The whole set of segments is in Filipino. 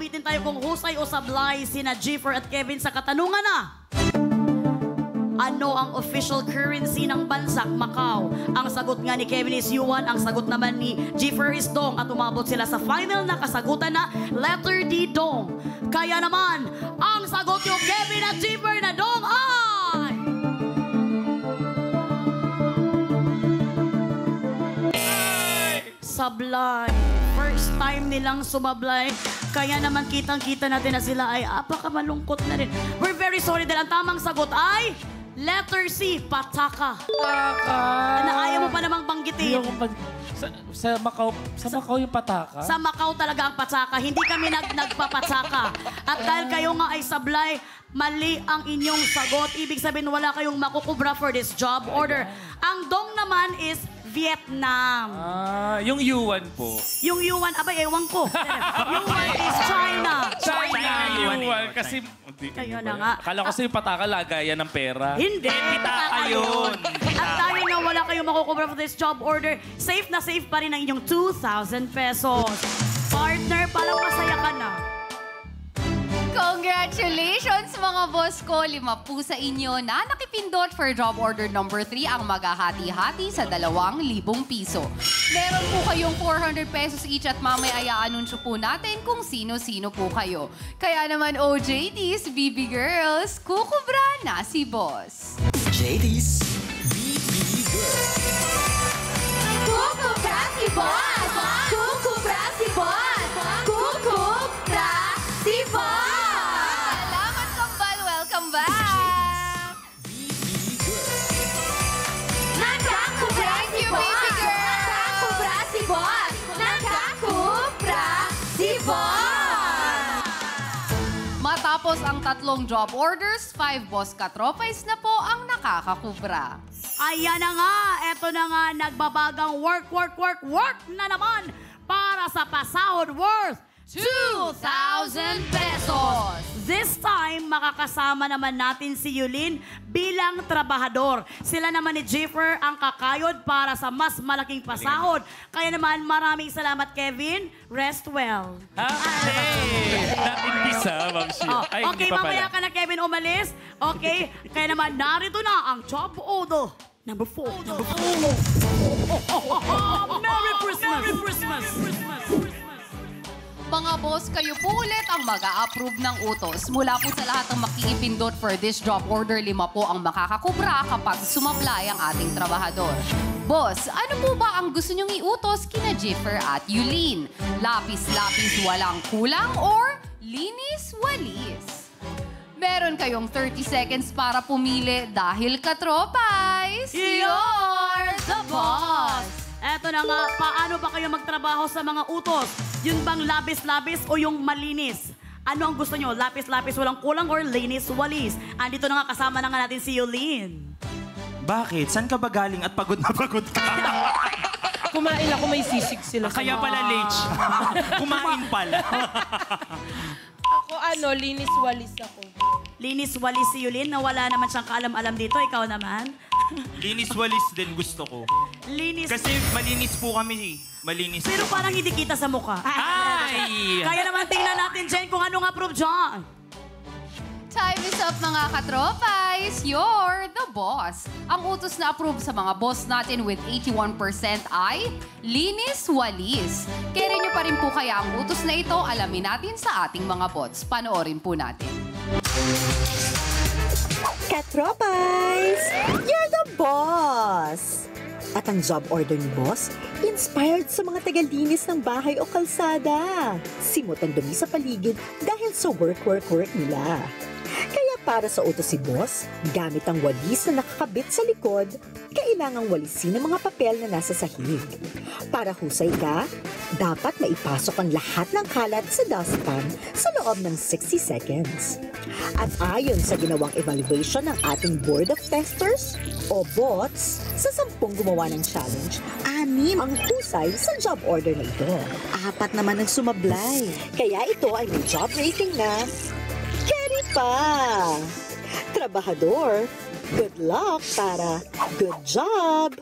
Ulitin tayo kung husay o sablay sina Jiffer at Kevin sa katanungan na. Ano ang official currency ng bansang Macau? Ang sagot nga ni Kevin is yuan, ang sagot naman ni Jiffer is dong at umabot sila sa final na kasagutan na letter D, dong. Kaya naman, ang sagot yung Kevin at Jiffer na dong ay... Sablay. First time nilang sumablay. Kaya naman kitang-kita natin na sila ay apakamalungkot na rin. We're very sorry dahil ang tamang sagot ay letter C, pataka. Pataka. Na ayaw mo pa namang banggitin. Sa Macau yung pataka? Sa Macau talaga ang pataka. Hindi kami nagpapatsaka. At dahil kayo nga ay sablay, mali ang inyong sagot. Ibig sabihin wala kayong makukubra for this job order. Ang dong naman is Vietnam. Yung yuan po. Yung yuan, abay, ewan ko. Yuan is China. China yuan. Kasi... Kaya na nga. Akala ko sa'yo pataka lagayan ng pera. Hindi. Pitaka yun. At dahil nga wala kayong makukubra for this job order, safe na safe pa rin ang inyong 2,000 pesos. Partner, parang masaya ka na. Congratulations mga boss ko! 5 sa inyo na nakipindot for job order number 3 ang maghahati-hati sa 2,000 piso. Meron po kayong 400 pesos each at mamaya i-anunsyo po natin kung sino-sino po kayo. Kaya naman OJTs, BB Girls, kukubra na si boss. JD's BB Girls. Kukubra si boss! Kukubra si boss! Kukubra si boss! Salamat kambal! Welcome back! Nakakubra si boss! Nakakubra si boss! Nakakubra si boss! Matapos ang 3 job orders, 5 boss katropais na po ang nakakakubra. Ayan na nga, eto na nga, nagbabagang work na naman para sa pasahod worth 2,000 pesos. This time, makakasama naman natin si Yulin bilang trabahador. Sila naman ni Jiffer ang kakayod para sa mas malaking pasahod. Kaya naman, maraming salamat, Kevin. Rest well. Hey! Not-in-peace, Ma'am Shi. Ay, Okay, hindi pa mamaya pala. ka na, Kevin, umalis. Okay? Kaya naman, narito na ang job order. Number 4. Merry Christmas! Merry Christmas! Mga boss, kayo po ulit ang mag-a-approve ng utos. Mula po sa lahat ng makikipindot for this job order, 5 po ang makakakubra kapag sumablay ang ating trabahador. Boss, ano po ba ang gusto niyong iutos kina Jiffer at Yulin? Lapis-lapis walang kulang or linis-walis? Meron kayong 30 seconds para pumili dahil katropais, you're the boss! Eto na nga, paano ba kayo magtrabaho sa mga utos? Yun bang labis-labis o yung malinis? Ano ang gusto nyo? Lapis-lapis walang kulang or linis-walis? Andito na nga, kasama na nga natin si Yulin. Bakit? Saan ka ba galing at pagod na pagod ka? Kumain ako, may sisig sila. Kaya pala late. Kumain pala. Ako linis-walis ako. Linis-walis si Yulin na wala naman siyang kaalam-alam dito. Ikaw naman. Linis-walis din gusto ko. Linis. Kasi malinis po kami. Malinis. Pero parang hindi kita sa mukha. Ay! Kaya naman tingnan natin, Jen, kung anong approve dyan. Time is up mga katropais! You're the boss! Ang utos na approve sa mga boss natin with 81% ay linis-walis. Kaya nyo pa rin po kaya ang utos na ito, alamin natin sa ating mga bots. Panoorin po natin. Katropais! You're the boss! At ang job order ni boss, inspired sa mga tagalinis ng bahay o kalsada. Simot ang dumi sa paligid dahil sa work nila. Kaya para sa utos si boss, gamit ang walis na nakakabit sa likod, kailangang walisin ang mga papel na nasa sahig. Para husay ka, dapat maipasok ang lahat ng kalat sa dustpan sa loob ng 60 seconds. At ayon sa ginawang evaluation ng ating Board of Testers o BOTS, sa 10 gumawa ng challenge, 6 ang husay sa job order na ito. 4 naman ang sumablay. Kaya ito ay may job rating na carry pa. Trabahador, good luck para good job.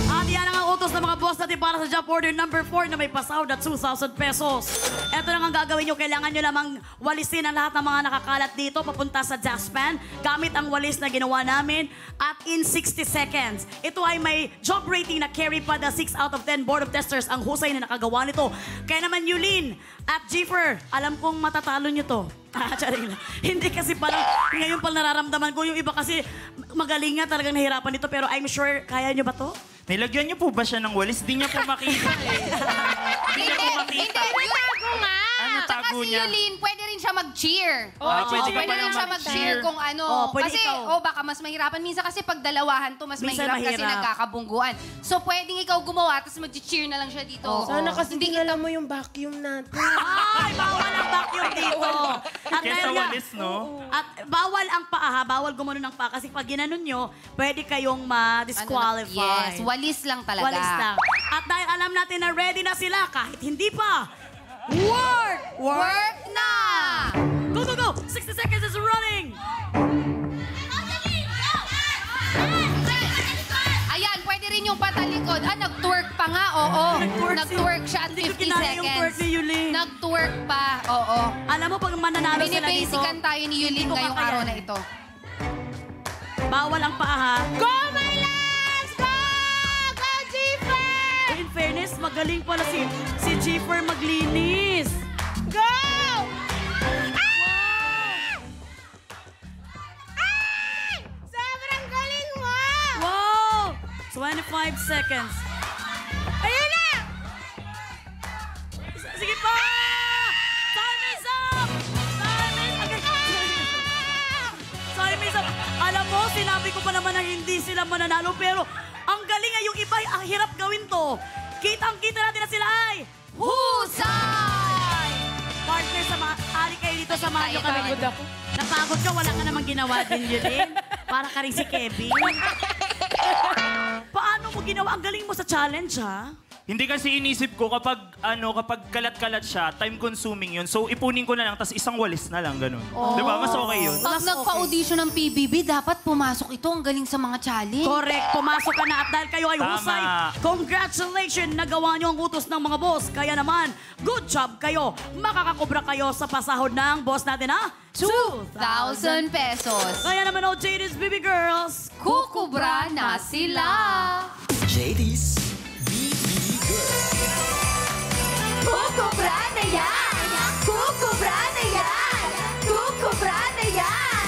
At yan ang utos na mga boss natin para sa job order number 4 na may pasahod at 2,000 pesos. Ito lang ang gagawin nyo. Kailangan nyo lamang walisin ang lahat ng mga nakakalat dito papunta sa dustpan gamit ang walis na ginawa namin at in 60 seconds. Ito ay may job rating na carry pa the 6 out of 10 board of testers ang husay na nakagawa nito. Kaya naman Yulin at Jiffer, alam kong matatalo nyo to. Charing lang. Hindi kasi parang ngayon pa nararamdaman ko. Yung iba kasi magaling nga talagang nahirapan dito pero I'm sure kaya nyo ba to? Nilagyan niyo po ba siya ng walis? Di niya po makita eh. Di niya po makita. Tago nga. Ano Tsaka tago si niya? Yulin, pwede rin siya mag-cheer. pwede ka Pwede pala rin siya mag-cheer mag-cheer. kung ano. Pwede Kasi, ikaw. baka mas mahirapan. Minsan kasi pag dalawahan to, mas Minsan mahirap kasi mahirap. nagkakabungguan. So, pwedeng ikaw gumawa, tapos mag-cheer na lang siya dito. Sana kasi Hindi tingnan mo yung vacuum natin. Ay, bawal ang vacuum dito. At Kesa dahil nga- walis, no? At bawal ang paa, ha? Bawal gumano ng paa. Kasi pag ginanon nyo, pwede kayong ma-disqualify. Yes, walis lang talaga. Walis lang. At dahil alam natin na ready na sila, kahit hindi pa, work! Work na! Go, go, go! 60 seconds is running! Ayan, pwede rin yung patalikod. Nag-twerk pa nga, oo. Nag-twerk siya at Hindi ko 50 kinaya yung seconds. twerk ni Yulin. Nag-twerk pa, oo. Alam mo, pag mananalo sila dito, Binibasican tayo ni Yulin hindi ko ngayong kakayanin. araw na ito. Bawal ang paa, ha? Go, my loves! Go! Go, Jiffer! In fairness, magaling pala si Jiffer maglinis. Go! Sobrang galing mo! Wow! 25 seconds. Ayun na! Sige pa! Time is up! Time is Time is up! Alam mo, sinabi ko pa naman na hindi sila mananalo, pero ang galing ay yung iba, ang hirap gawin to. Kitang-kita natin na sila ay Husay! partner sa mga ali kayo dito sa Manyo kami. Pagod ako. Napagod ka, wala ka namang ginawa din yun. Para ka rin si Kevin. Paano mo ginawa? Ang galing mo sa challenge, ha? Hindi kasi inisip ko kapag kalat-kalat siya, time consuming yun. So ipunin ko na lang, tapos isang walis na lang, ganun. Di ba? Mas okay yun. Pag nagpa-audition ng PBB, dapat pumasok ito. Ang galing sa mga challenge. Correct. Pumasok ka na at dahil kayo ay Tama. husay, congratulations! Nagawa niyo ang utos ng mga boss. Kaya naman, good job kayo. Makakakubra kayo sa pasahod ng boss natin, ha? 2,000 pesos. Kaya naman, oh, JD's Baby Girls. Kukubra na sila. JD's BB Girl. Kukubra na yan! Kukubra na yan! Kukubra na yan!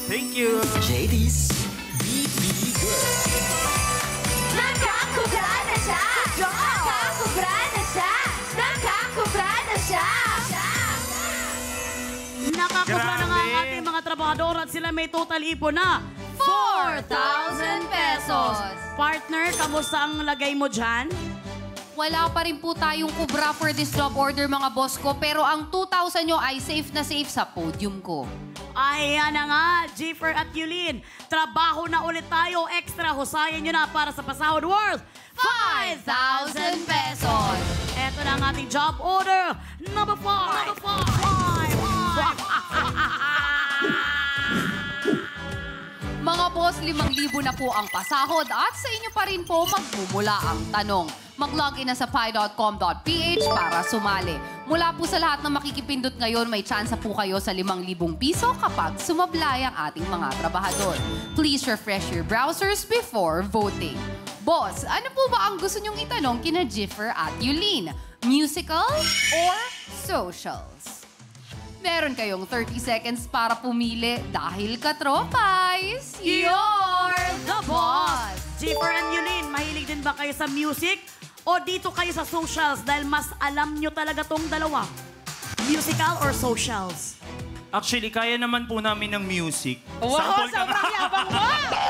Thank you. JD's BB Girl. Nakakubra na siya! Nakakubra na siya! Nakakubra na siya! Nakakubra na nga ang Grabe. ating mga trabahador at sila may total ipon na 4,000 pesos. Partner, kamusta ang lagay mo dyan? Wala pa rin po tayong kubra for this job order, mga boss ko. Pero ang 2,000 nyo ay safe na safe sa podium ko. Ayan na nga, Jiffer at Yulin. Trabaho na ulit tayo. Extra husayan nyo na para sa pasahod worth 5,000 pesos. Eto na ang ating job order. Number 5. Mga boss, 5,000 na po ang pasahod at sa inyo pa rin po magmumula ang tanong. Mag-login na sa pi.com.ph para sumali. Mula po sa lahat ng makikipindot ngayon, may tsansa po kayo sa 5,000 piso kapag sumablay ang ating mga trabahador. Please refresh your browsers before voting. Boss, ano po ba ang gusto nyong itanong kina Jiffer at Yulin? Musical or socials? Meron kayong 30 seconds para pumili dahil katropais, you're the boss! Jiffer and Yulin, mahilig din ba kayo sa music? O dito kayo sa socials dahil mas alam nyo talaga tong dalawa? Musical or socials? Actually, kaya naman po namin ng music. Wow, Sample ka nga. sobrang yabang mo!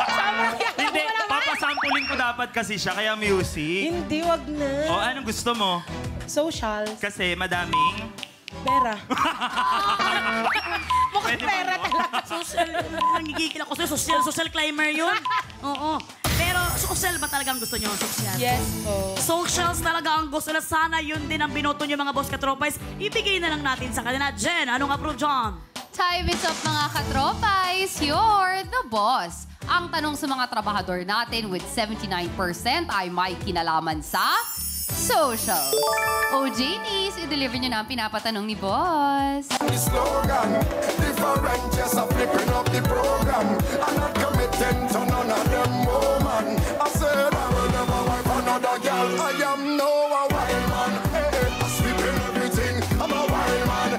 Sobrang yabang Hindi, mo naman! papasampulin ko dapat kasi siya, kaya music. Hindi, wag na. O, anong gusto mo? Socials. Kasi madaming... Pera. Mukhang Pwede ba pera mo? talaga. Social, nangigigil ako sa'yo. Social climber yun. Oo. Pero social ba talagang gusto nyo? Social? Yes po. Socials talaga ang gusto na sana yun din ang binoto nyo mga boss katropais. Ibigay na lang natin sa kanila. Jen, anong approve dyan? Time is up, mga katropais. You're the boss. Ang tanong sa mga trabahador natin with 79% ay may kinalaman sa social. OJTs, i-deliver nyo na ang pinapatanong ni Boss. The slogan, different, just a flipping up the program. I'm not committing to none of them woman. I said I will never wife another girl. I am no a wild man. I'm sweeping everything. I'm a wild man.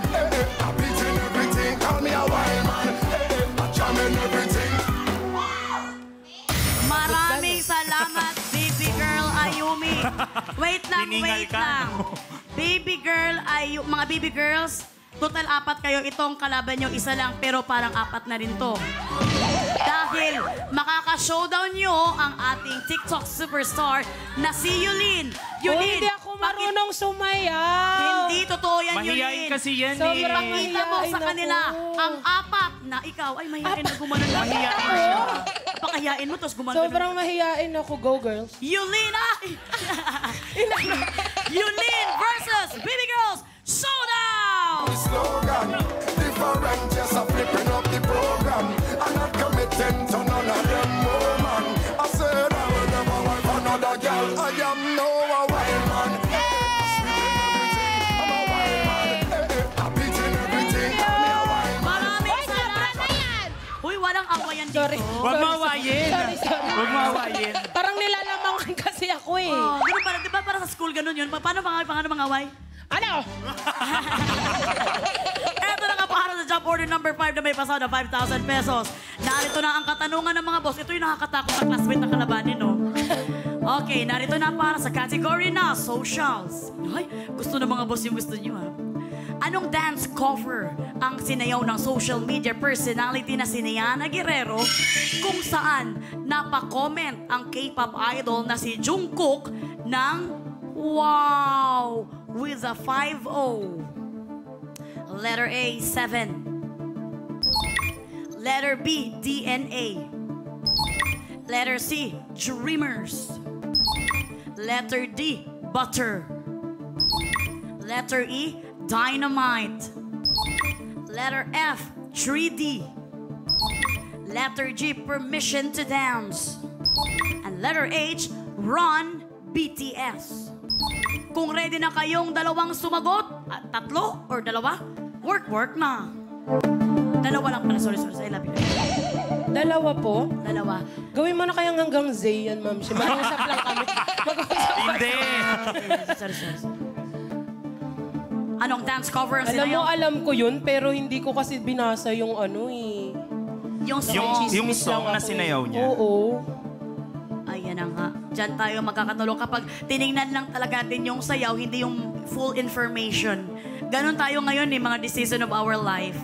I'm beating everything. Call me a wild man. I'm jamming everything. Maraming salamat, baby girl Ayumi. Wait lang, Hiningal wait ka, lang. no? Baby girl mga baby girls, total 4 kayo. Itong kalaban nyo, isa lang, pero parang 4 na rin to. Dahil makaka-showdown nyo ang ating TikTok superstar na si Yulin. Yulin, Hindi ako marunong sumayaw. Hindi totoo yan, Mahihain Yulin. kasi yan Sobrang eh. Pakita mo sa Mahihain kanila ako. ang 4 na ikaw ay mahihain na gumanon lang. Mahihain siya. Pakahiyain mo, tapos gumanon. Sobrang mahihain ako. Go, girls. Yulin, Yulin versus Baby Girls Showdown! The slogan, different, just a flipping up the program. I'm not committing to none of them woman. I said I will never wife another girl. I am no a wild man. I'm a wild man. I'm beating everything. Call me a wild man. Maraming salamat! Huy, walang awayan dito. Sorry. Huwag mawayin. Sorry. Huwag mawayin. Parang nilalamangan kasi ako eh. Oh, ganun para, di ba para sa school ganun yun? Paano mga away? Ano? Eto na nga para sa job order number 5 na may pasada 5,000 pesos. Narito na ang katanungan ng mga boss. Ito yung nakakatakot na classmate na kalabanin, no? Okay, narito na para sa category na socials. Ay, gusto ng mga boss yung gusto nyo, ha? Anong dance cover ang sinayaw ng social media personality na si Niana Guerrero kung saan napakomment ang K-pop idol na si Jungkook ng wow with a 5-0. Letter A, 7. Letter B, DNA. Letter C, Dreamers. Letter D, Butter. Letter E, Dynamite. Letter F, 3D. Letter G, Permission to Dance. And letter H, Run BTS. Kung ready na kayong dalawang sumagot, at 3 or 2, work na. 2 lang pala, sorry, I love you. 2 po? 2. Gawin mo na kayang hanggang Z yan, ma'am. Mag-usap lang kami. Mag-usap Hindi. Sorry. Anong dance cover ang Alam mo, sinayaw? alam ko yun, pero hindi ko kasi binasa yung ano eh. Yung song. Yung Chismis song lang na ako sinayaw eh. niya. Oo. Ayan na nga. Diyan tayo magkakatulong kapag tiningnan lang talaga natin yung sayaw, hindi yung full information. Ganon tayo ngayon mga decision of our life.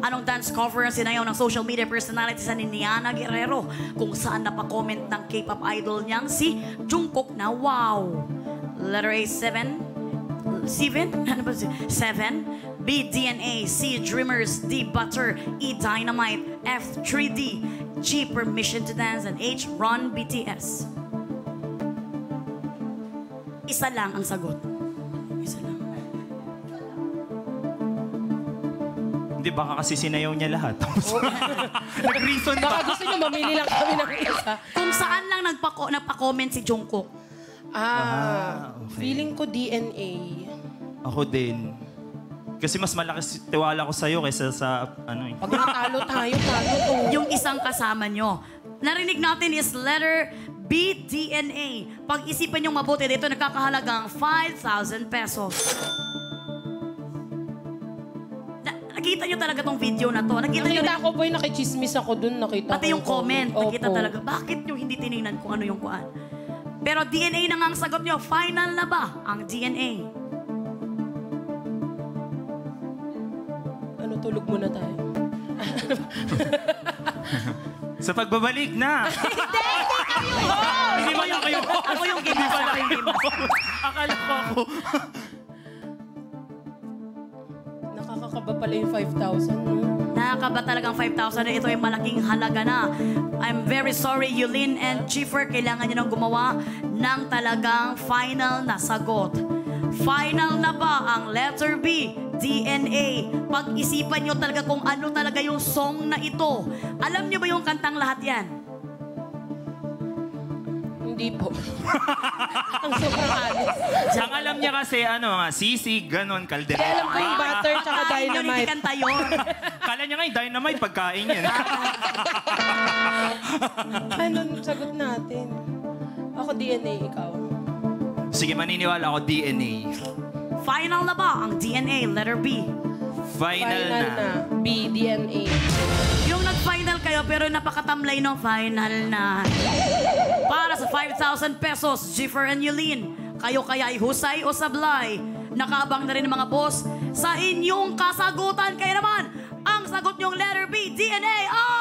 Anong dance cover ang sinayaw ng social media personality sa Niana Guerrero kung saan napakomment ng K-pop idol niyang si Jungkook na wow. Letter A, 7. Ano ba? 7. B, DNA. C, Dreamers. D, Butter. E, Dynamite. F, 3D. G, Permission to Dance. And H, Run BTS. Isa lang ang sagot. Isa lang. Hindi, baka kasi sinayaw niya lahat. Nag-reason Baka pa. gusto nyo, mamili lang kami ng isa. Kung saan lang nagpa-comment si Jungkook? Okay. Feeling ko DNA. Ako din. Kasi mas malaki tiwala ko sa'yo kaysa sa ano eh. Pag natalo tayo, talo to. Yung isang kasama nyo. Narinig natin is letter B, DNA. Pag-isipan nyo mabuti dito, nagkakahalagang 5,000 pesos. Nakita nyo talaga tong video na to. Nakita nyo Nakita ko po yung nakichismis ako dun. Nakita pati ko yung comment. Nakita Opo. talaga. Bakit nyo hindi tinignan kung ano yung kuan? Pero DNA na nga ang sagot nyo. Final na ba ang DNA? Ano, tulog muna tayo. Sa pagbabalik na. Hindi ba yung kayo? Ako yung game master. Ako yung game master. Akala ko ako. Nakakakaba pala yung 5,000, no? Nakakaba talagang 5,000 na ito ay malaking halaga na. I'm very sorry, Yulin and Chiefer. Kailangan nyo nang gumawa ng talagang final na sagot. Final na ba ang letter B, DNA. Pag-isipan nyo talaga kung ano talaga yung song na ito. Alam nyo ba yung kantang lahat yan? Hindi po. Ang sobrang alis. Ang alam niya kasi, sisig, ganon, Kaya alam kaldereta. ko yung butter tsaka Kain yun, hindi dynamite. kanta yun. Kala niya nga yung dynamite, pagkain yan. Ano sagot natin? Ako DNA, ikaw. Sige, maniniwala ako, DNA. Final na ba ang DNA? Letter B. Final na. B, DNA. Yung nag-final kayo pero napakatamlay ng final na. Para sa 5,000 pesos, Jiffer and Yulin, kayo kaya ay husay o sablay? Nakaabang na rin mga boss sa inyong kasagutan. Kaya naman, ang sagot niyong letter B, DNA ay...